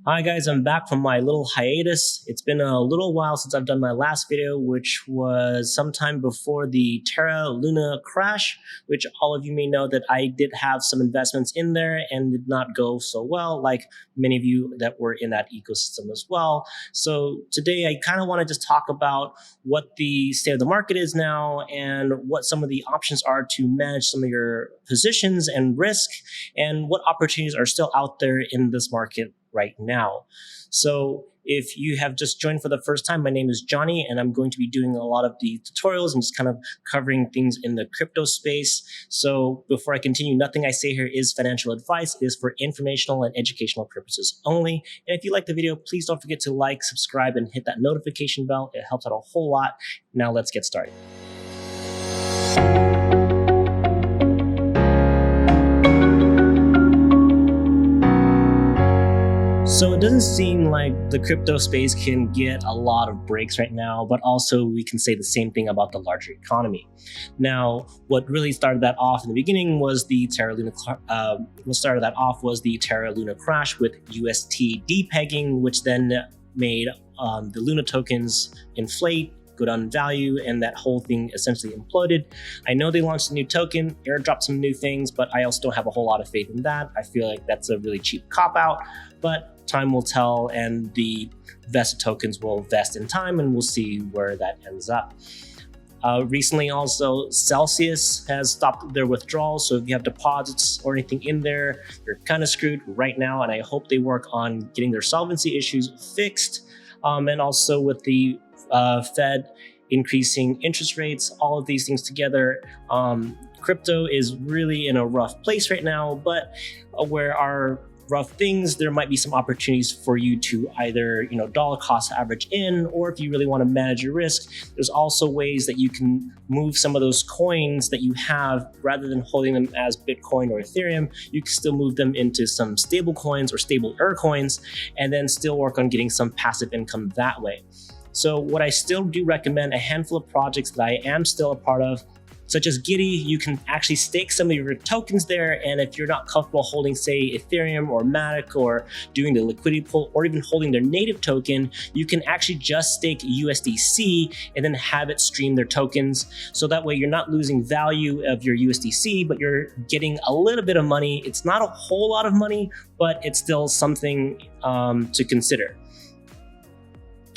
Hi guys, I'm back from my little hiatus. It's been a little while since I've done my last video, which was sometime before the Terra Luna crash, which all of you may know that I did have some investments in there and did not go so well, like many of you that were in that ecosystem as well. So today I kind of want to just talk about what the state of the market is now and what some of the options are to manage some of your positions and risk, and what opportunities are still out there in this market right now. So if you have just joined for the first time, my name is Johnny, and I'm going to be doing a lot of the tutorials and just kind of covering things in the crypto space. So before I continue, nothing I say here is financial advice. It is for informational and educational purposes only. And if you like the video, please don't forget to like, subscribe, and hit that notification bell. It helps out a whole lot. Now let's get started. So it doesn't seem like the crypto space can get a lot of breaks right now, but also we can say the same thing about the larger economy. Now, what really started that off in the beginning was the Terra Luna. Terra Luna crash with UST depegging, which then made the Luna tokens inflate, go down in value, and that whole thing essentially imploded. I know they launched a new token, airdropped some new things, but I also don't have a whole lot of faith in that. I feel like that's a really cheap cop-out, but time will tell, and the vested tokens will vest in time, and we'll see where that ends up. Recently also, Celsius has stopped their withdrawals, so if you have deposits or anything in there, you're kind of screwed right now, and I hope they work on getting their solvency issues fixed. And also with the Fed increasing interest rates, all of these things together, crypto is really in a rough place right now. But where our rough things, there might be some opportunities for you to either, dollar cost average in, or if you really want to manage your risk, there's also ways that you can move some of those coins that you have, rather than holding them as Bitcoin or Ethereum, you can still move them into some stable coins or stabler coins, and then still work on getting some passive income that way. So what I still do recommend, a handful of projects that I am still a part of, such as Giddy. You can actually stake some of your tokens there, and if you're not comfortable holding, say, Ethereum or Matic, or doing the liquidity pool, or even holding their native token, you can actually just stake USDC and then have it stream their tokens. So that way you're not losing value of your USDC, but you're getting a little bit of money. It's not a whole lot of money, but it's still something to consider.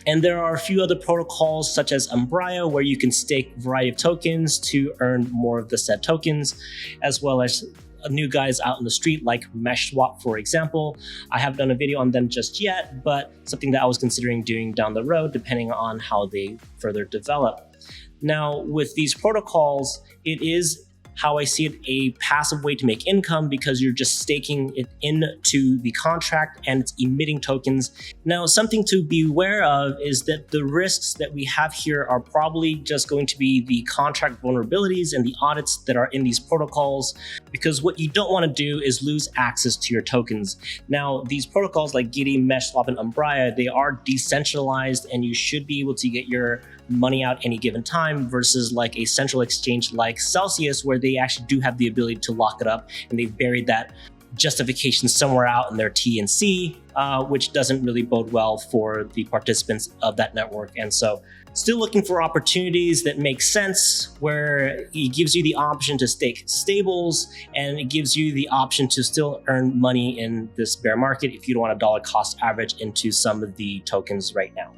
And there are a few other protocols, such as Umbria, where you can stake a variety of tokens to earn more of the said tokens, as well as new guys out in the street like Meshswap, for example. I haven't done a video on them just yet, but something that I was considering doing down the road, depending on how they further develop. Now, with these protocols, it is, how I see it, a passive way to make income, because you're just staking it into the contract and it's emitting tokens. Now, something to be aware of is that the risks that we have here are probably just going to be the contract vulnerabilities and the audits that are in these protocols, because what you don't want to do is lose access to your tokens. Now, these protocols like Giddy, Meshswap, and Umbria, they are decentralized, and you should be able to get your money out any given time, versus like a central exchange like Celsius, where they actually do have the ability to lock it up, and they've buried that justification somewhere out in their T&C, which doesn't really bode well for the participants of that network. And so still looking for opportunities that make sense, where it gives you the option to stake stables, and it gives you the option to still earn money in this bear market if you don't want to dollar cost average into some of the tokens right now.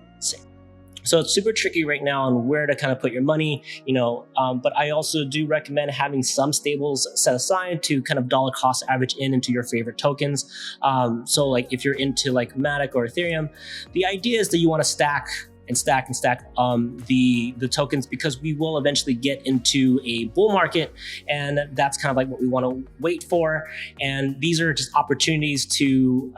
So it's super tricky right now on where to kind of put your money, but I also do recommend having some stables set aside to kind of dollar cost average into your favorite tokens. So like if you're into like Matic or Ethereum, the idea is that you want to stack the tokens, because we will eventually get into a bull market, and that's kind of like what we want to wait for. And these are just opportunities to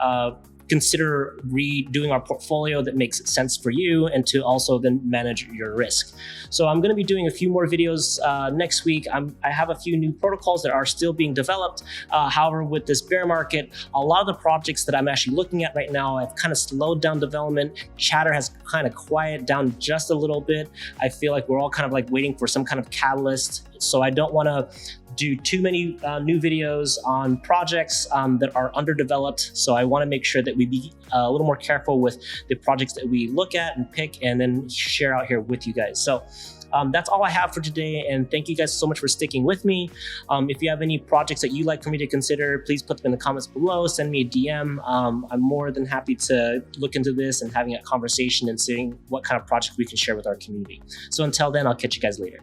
consider redoing our portfolio that makes sense for you, and to also then manage your risk. So I'm going to be doing a few more videos next week. I have a few new protocols that are still being developed. However, with this bear market, a lot of the projects that I'm actually looking at right now have kind of slowed down development. Chatter has kind of quieted down just a little bit. I feel like we're all kind of like waiting for some kind of catalyst. So I don't want to do too many new videos on projects that are underdeveloped. So I want to make sure that we be a little more careful with the projects that we look at and pick and then share out here with you guys. So that's all I have for today, and thank you guys so much for sticking with me. If you have any projects that you'd like for me to consider, please put them in the comments below, send me a DM. I'm more than happy to look into this and having a conversation and seeing what kind of projects we can share with our community. So until then, I'll catch you guys later.